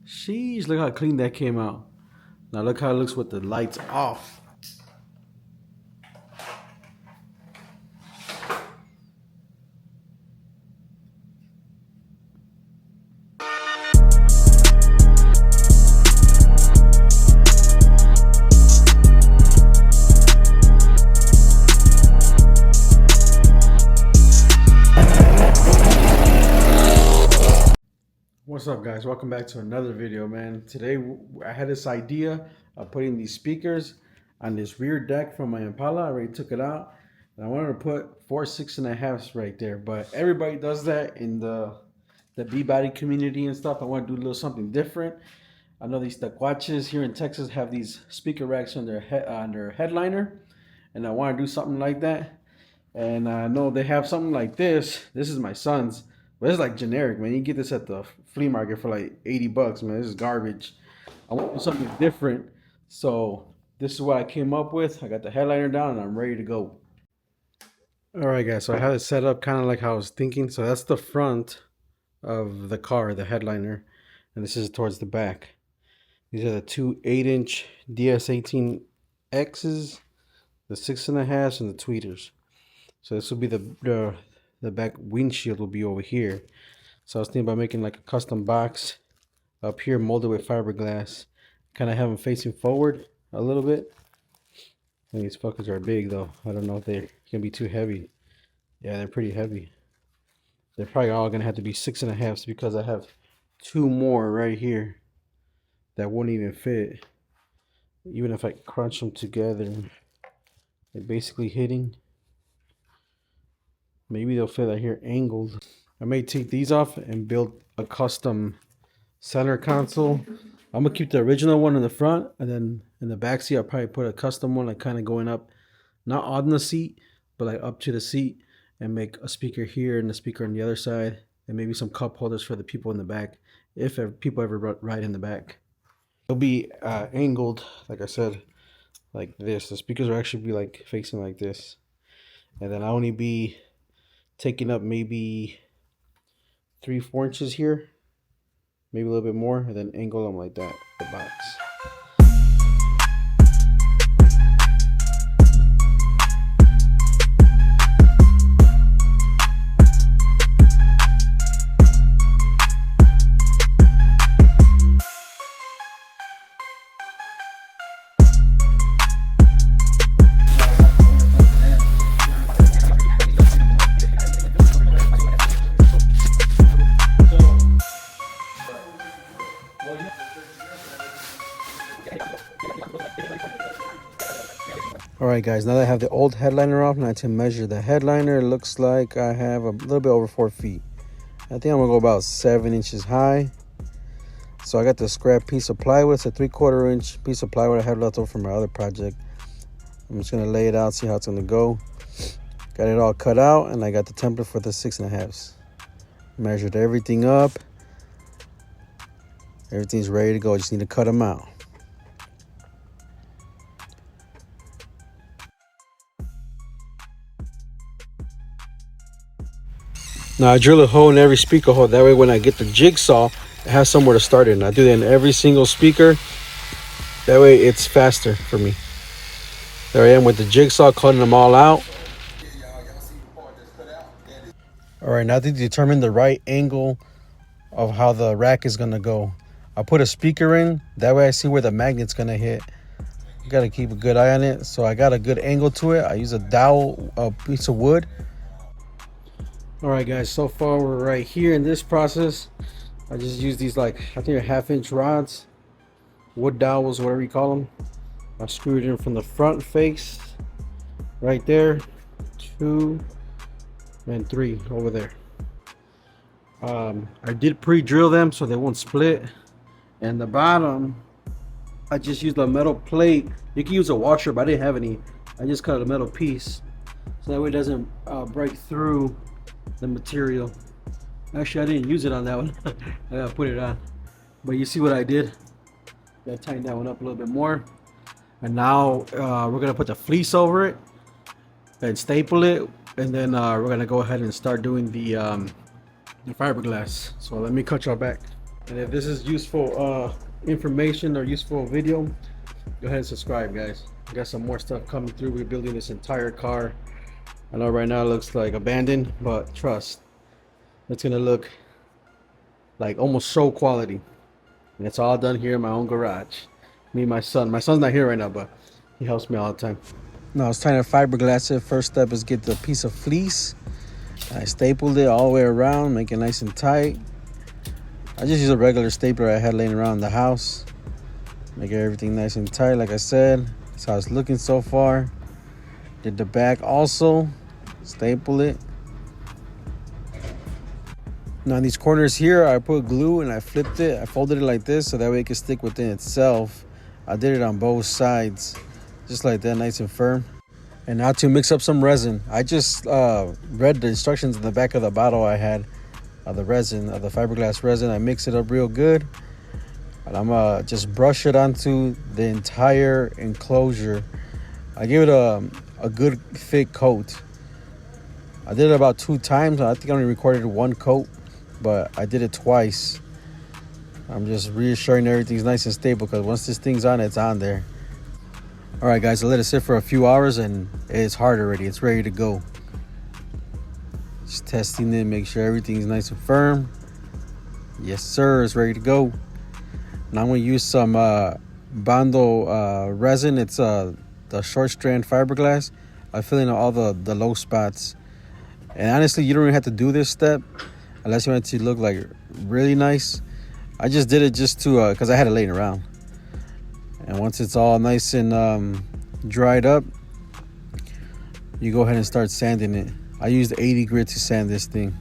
Sheesh, look how clean that came out. Now look how it looks with the lights off. What's up, guys? Welcome back to another video, man. Today I had this idea of putting these speakers on this rear deck from my Impala. I already took it out, and I wanted to put 4 6.5s right there. But everybody does that in the B-body community and stuff. I want to do a little something different. I know these tacuaches here in Texas have these speaker racks on their headliner, and I want to do something like that. And I know they have something like this. This is my son's. But it's like generic, man. You get this at the flea market for like 80 bucks, man. This is garbage. I want something different. So this is what I came up with. I got the headliner down and I'm ready to go. All right, guys. So I have it set up kind of like how I was thinking. So that's the front of the car, the headliner. And this is towards the back. These are the two 8-inch DS18Xs, the 6.5s, and the tweeters. So this will be the back windshield will be over here. So I was thinking about making like a custom box up here molded with fiberglass. Kind of have them facing forward a little bit. And these fuckers are big though. I don't know if they're gonna be too heavy. Yeah, they're pretty heavy. They're probably all gonna have to be 6.5s because I have two more right here that won't even fit. Even if I crunch them together, they're basically hitting. Maybe they'll fit out here angled. I may take these off and build a custom center console. I'm gonna keep the original one in the front, and then in the back seat I'll probably put a custom one, like kind of going up, not on the seat, but like up to the seat, and make a speaker here and a speaker on the other side, and maybe some cup holders for the people in the back, if people ever ride in the back. It'll be angled, like I said, like this. The speakers will actually be like facing like this, and then I'll only be taking up maybe 3-4 inches here, maybe a little bit more, and then angle them like that, the box. Alright guys, now that I have the old headliner off, now to measure the headliner, it looks like I have a little bit over 4 feet. I think I'm going to go about 7 inches high. So I got the scrap piece of plywood. It's a 3/4 inch piece of plywood I have left over from my other project. I'm just going to lay it out, see how it's going to go. Got it all cut out, and I got the template for the 6.5s. Measured everything up. Everything's ready to go. I just need to cut them out. Now I drill a hole in every speaker hole. That way when I get the jigsaw, it has somewhere to start it. And I do that in every single speaker. That way it's faster for me. There I am with the jigsaw, cutting them all out. Alright, now to determine the right angle of how the rack is going to go, I'll put a speaker in. That way I see where the magnet's going to hit. You got to keep a good eye on it. So I got a good angle to it. I use a dowel, a piece of wood. Alright guys, so far we're right here in this process. I just use these, like, I think they're 1/2-inch rods, wood dowels, whatever you call them. I screwed in from the front face right there, 2 and 3 over there. I did pre-drill them so they won't split. And the bottom, I just used a metal plate. You can use a washer, but I didn't have any. I just cut a metal piece so that way it doesn't break through the material. Actually, I didn't use it on that one. I gotta put it on. But you see what I did? Gotta tighten that one up a little bit more. And now we're gonna put the fleece over it and staple it, and then we're gonna go ahead and start doing the fiberglass. So let me cut y'all back. And if this is useful information or useful video, go ahead and subscribe, guys. We got some more stuff coming through. We're building this entire car. I know right now it looks like abandoned, but trust, it's gonna look like almost show quality. And it's all done here in my own garage. Me and my son. My son's not here right now, but he helps me all the time. Now it's time to fiberglass it. First step is get the piece of fleece. I stapled it all the way around, make it nice and tight. I just use a regular stapler I had laying around the house. Make everything nice and tight, like I said. That's how it's looking so far. Did the back also. Staple it. Now in these corners here, I put glue and I flipped it. I folded it like this so that way it can stick within itself. I did it on both sides, just like that, nice and firm. And now to mix up some resin. I just read the instructions in the back of the bottle I had of the resin, of the fiberglass resin. I mix it up real good. And I'm gonna just brush it onto the entire enclosure. I give it a good thick coat. I did it about 2 times. I think I only recorded 1 coat, but I did it twice. I'm just reassuring everything's nice and stable because once this thing's on, it's on there. All right, guys, I let it sit for a few hours and it's hard already. It's ready to go. Just testing it, make sure everything's nice and firm. Yes, sir, it's ready to go. Now I'm gonna use some Bondo resin. It's the short strand fiberglass. I fill in all the low spots. And honestly, you don't even have to do this step unless you want it to look like really nice. I just did it just to because I had it laying around. And once it's all nice and dried up, you go ahead and start sanding it. I used 80 grit to sand this thing.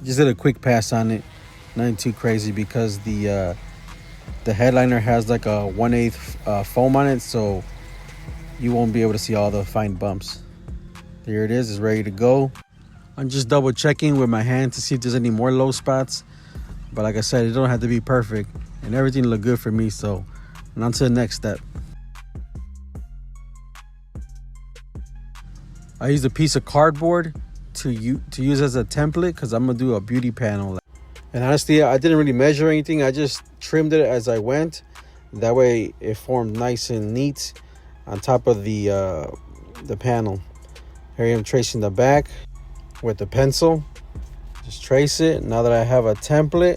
Just did a quick pass on it, nothing too crazy because the headliner has like a 1/8 foam on it, so you won't be able to see all the fine bumps. Here it is, it's ready to go. I'm just double checking with my hand to see if there's any more low spots. But like I said, it don't have to be perfect. And everything looked good for me, so on to the next step. I used a piece of cardboard to use as a template because I'm gonna do a beauty panel. And honestly, I didn't really measure anything. I just trimmed it as I went. That way it formed nice and neat on top of the panel. Here I am tracing the back with the pencil. Just trace it. Now that I have a template,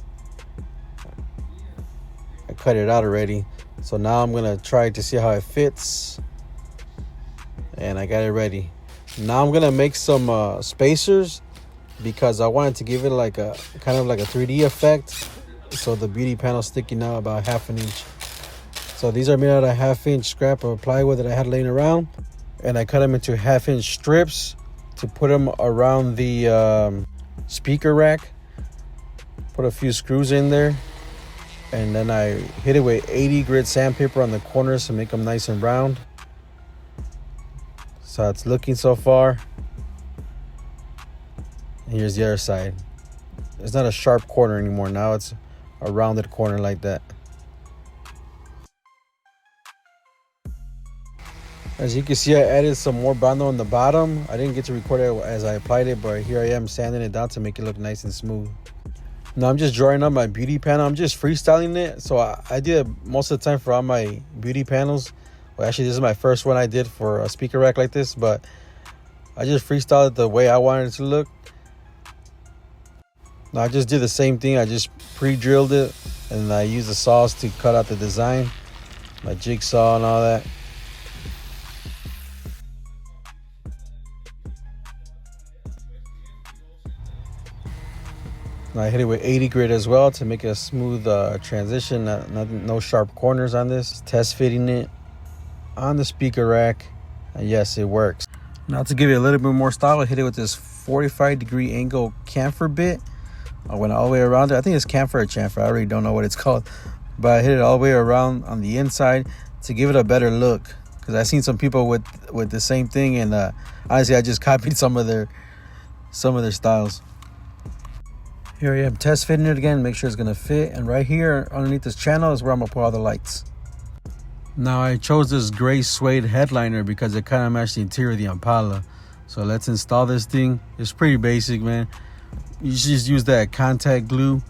I cut it out already. So now I'm gonna try to see how it fits. And I got it ready. Now I'm gonna make some spacers because I wanted to give it like a kind of like a 3D effect. So the beauty panel sticking out about 1/2 inch. So these are made out of 1/2 inch scrap of plywood that I had laying around. And I cut them into 1/2 inch strips to put them around the speaker rack. Put a few screws in there. And then I hit it with 80 grit sandpaper on the corners to make them nice and round. So it's looking so far. And here's the other side. It's not a sharp corner anymore. Now it's a rounded corner like that. As you can see, I added some more Bondo on the bottom. I didn't get to record it as I applied it, but here I am sanding it down to make it look nice and smooth. Now I'm just drawing up my beauty panel. I'm just freestyling it. So I did it most of the time for all my beauty panels. Well, actually, this is my first one I did for a speaker rack like this, but I just freestyled it the way I wanted it to look. Now I just did the same thing. I just pre-drilled it and I used the saws to cut out the design, my jigsaw and all that. I hit it with 80 grit as well to make a smooth transition. No sharp corners on this. Test fitting it on the speaker rack. And yes, it works. Now to give it a little bit more style, I hit it with this 45-degree angle chamfer bit. I went all the way around it. I think it's chamfer or chamfer. I really don't know what it's called. But I hit it all the way around on the inside to give it a better look. Because I've seen some people with the same thing. And honestly, I just copied some of their styles. Here I am test fitting it again, make sure it's gonna fit. And right here underneath this channel is where I'm gonna put all the lights. Now I chose this gray suede headliner because it kind of matched the interior of the Impala. So let's install this thing. It's pretty basic, man. You just use that contact glue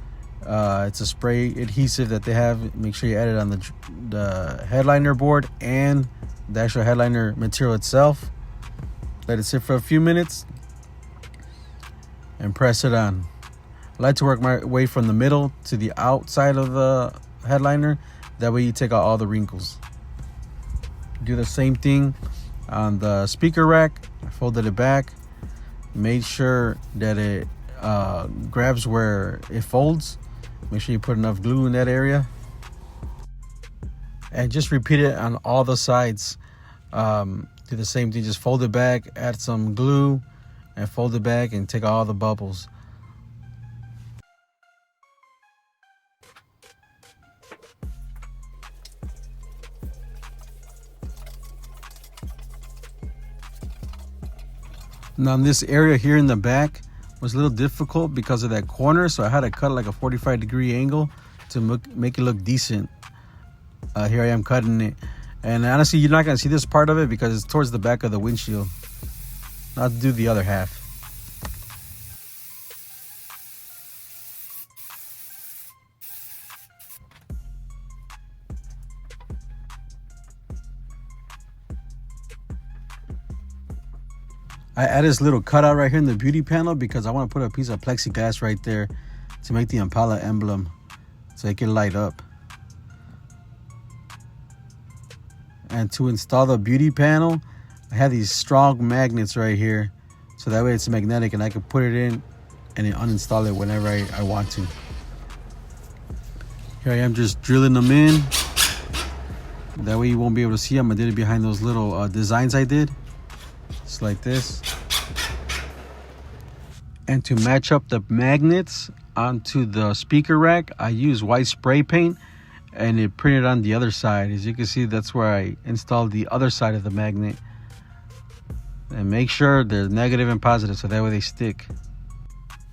It's a spray adhesive that they have. Make sure you add it on the headliner board and the actual headliner material itself. Let it sit for a few minutes and press it on. I like to work my way from the middle to the outside of the headliner. That way you take out all the wrinkles. Do the same thing on the speaker rack. I folded it back. Made sure that it grabs where it folds. Make sure you put enough glue in that area. And just repeat it on all the sides. Do the same thing. Just fold it back, add some glue, and fold it back and take out all the bubbles. Now this area here in the back was a little difficult because of that corner, so I had to cut like a 45-degree angle to make it look decent. Here I am cutting it, and honestly you're not going to see this part of it because it's towards the back of the windshield. Now I'll do the other half. I added this little cutout right here in the beauty panel because I want to put a piece of plexiglass right there to make the Impala emblem so it can light up. And to install the beauty panel, I have these strong magnets right here, so that way it's magnetic and I can put it in and then uninstall it whenever I want to. Here I am just drilling them in. That way you won't be able to see them. I did it behind those little designs I did. Just like this. And to match up the magnets onto the speaker rack, I use white spray paint and it printed on the other side. As you can see, that's where I installed the other side of the magnet. And make sure they're negative and positive so that way they stick.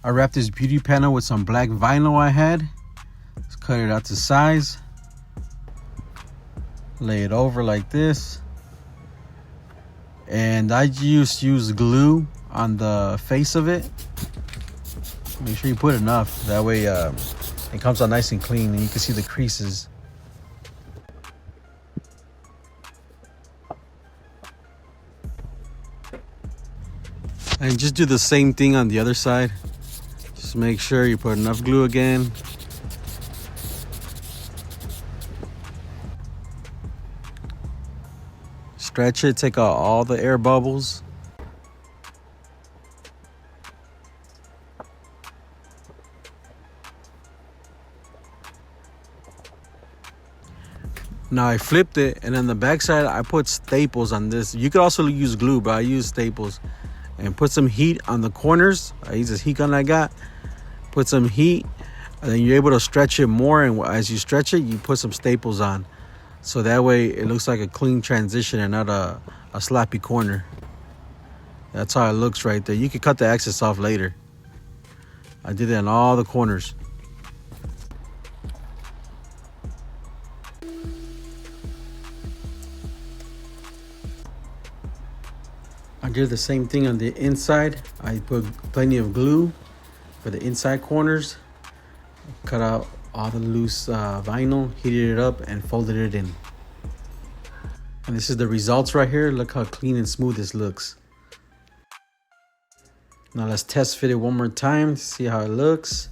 I wrapped this beauty panel with some black vinyl I had. Let's cut it out to size. Lay it over like this. And I just use glue on the face of it. Make sure you put enough. That way it comes out nice and clean and you can see the creases. And just do the same thing on the other side. Just make sure you put enough glue again. Stretch it, take out all the air bubbles. Now I flipped it, and on the back side I put staples on this. You could also use glue, but I use staples. And put some heat on the corners. I use this heat gun I got. Put some heat, and then you're able to stretch it more, and as you stretch it, you put some staples on. So that way it looks like a clean transition and not a sloppy corner. That's how it looks right there. You can cut the excess off later. I did that on all the corners. I did the same thing on the inside. I put plenty of glue for the inside corners. Cut out all the loose vinyl, heated it up, and folded it in. And this is the results right here. Look how clean and smooth this looks. Now let's test fit it one more time to see how it looks.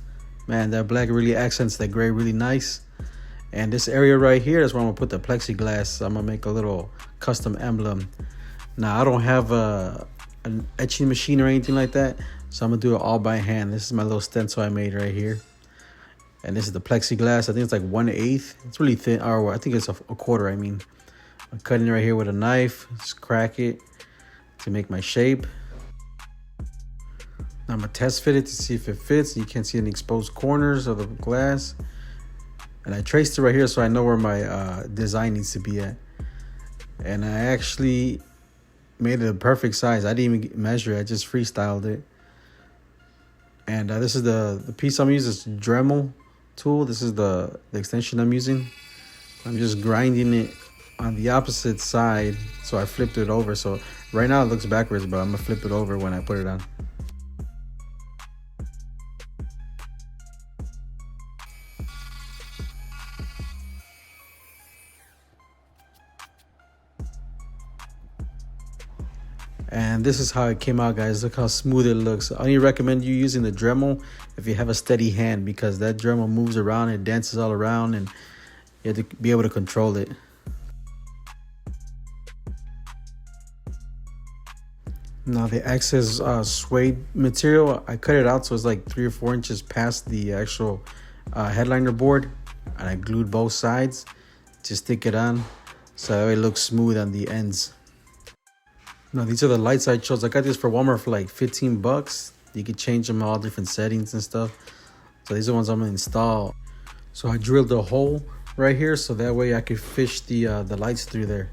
Man, that black really accents that gray really nice. And this area right here is where I'm gonna put the plexiglass. So I'm gonna make a little custom emblem. Now I don't have an etching machine or anything like that, so I'm gonna do it all by hand. This is my little stencil I made right here. And this is the plexiglass. I think it's like 1/8. It's really thin, or I think it's a quarter, I mean. I'm cutting it right here with a knife. Just crack it to make my shape. Now I'm gonna test fit it to see if it fits. You can't see any exposed corners of the glass. And I traced it right here so I know where my design needs to be at. And I actually made it a perfect size. I didn't even measure it. I just freestyled it. And this is the piece I'm using, is Dremel tool. This is the extension I'm using. I'm just grinding it on the opposite side, so I flipped it over. So right now it looks backwards, but I'm gonna flip it over when I put it on. And this is how it came out, guys. Look how smooth it looks. I only recommend you using the Dremel if you have a steady hand, because that Dremel moves around, it dances all around, and you have to be able to control it. Now the excess suede material, I cut it out so it's like 3 or 4 inches past the actual headliner board, and I glued both sides to stick it on so it looks smooth on the ends. Now these are the lights I chose. I got this for Walmart for like 15 bucks. You can change them all different settings and stuff. So these are the ones I'm gonna install. So I drilled a hole right here so that way I could fish the lights through there.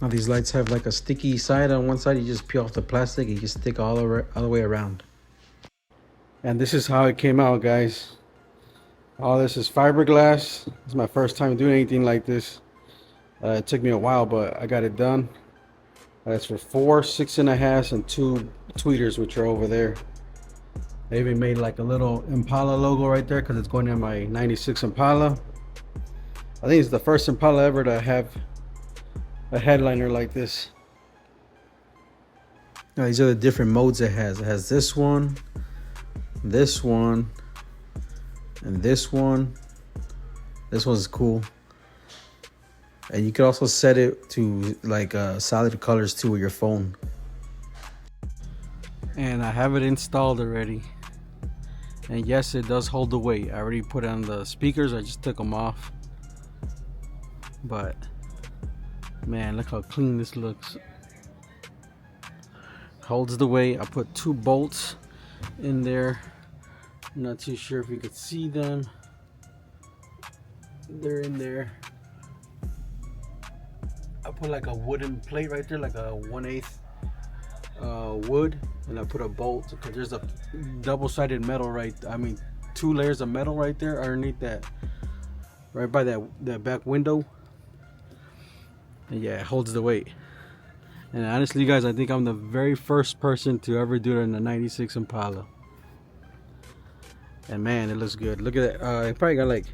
Now these lights have like a sticky side on one side. You just peel off the plastic, you can stick all the way around. And this is how it came out, guys. All this is fiberglass. It's my first time doing anything like this. It took me a while, but I got it done. That's for 4 6.5s and 2 tweeters, which are over there. I even made like a little Impala logo right there because it's going in my 96 Impala. I think it's the first Impala ever to have a headliner like this. Now these are the different modes it has. It has this one, and this one. This one's cool. And you can also set it to like solid colors too with your phone. And I have it installed already. And yes, it does hold the weight. I already put on the speakers. I just took them off. But man, look how clean this looks. Holds the weight. I put 2 bolts in there. I'm not too sure if you could see them. They're in there. I put like a wooden plate right there, like a 1/8 wood, and I put a bolt because there's a double-sided metal right. I mean, 2 layers of metal right there underneath that, right by that back window. And yeah, it holds the weight. And honestly, guys, I think I'm the very first person to ever do it in the 96 Impala. And man, it looks good. Look at that. It probably got like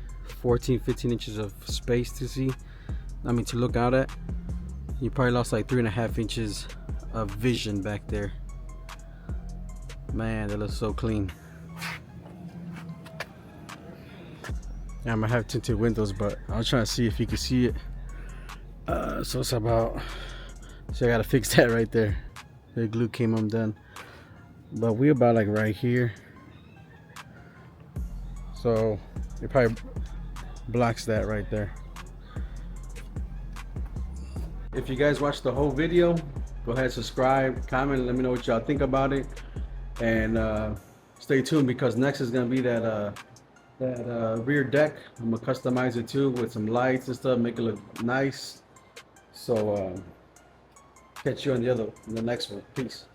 14-15 inches of space to see. I mean, to look out at. You probably lost like 3.5 inches of vision back there. Man, that looks so clean. Yeah, I'm gonna have tinted windows, but I was trying to see if you could see it. So it's about. So I gotta fix that right there. The glue came undone. But we about like right here. So it probably blocks that right there. If you guys watched the whole video, go ahead, subscribe, comment, let me know what y'all think about it, and stay tuned because next is gonna be that rear deck. I'm gonna customize it too with some lights and stuff, make it look nice. So catch you on the next one. Peace.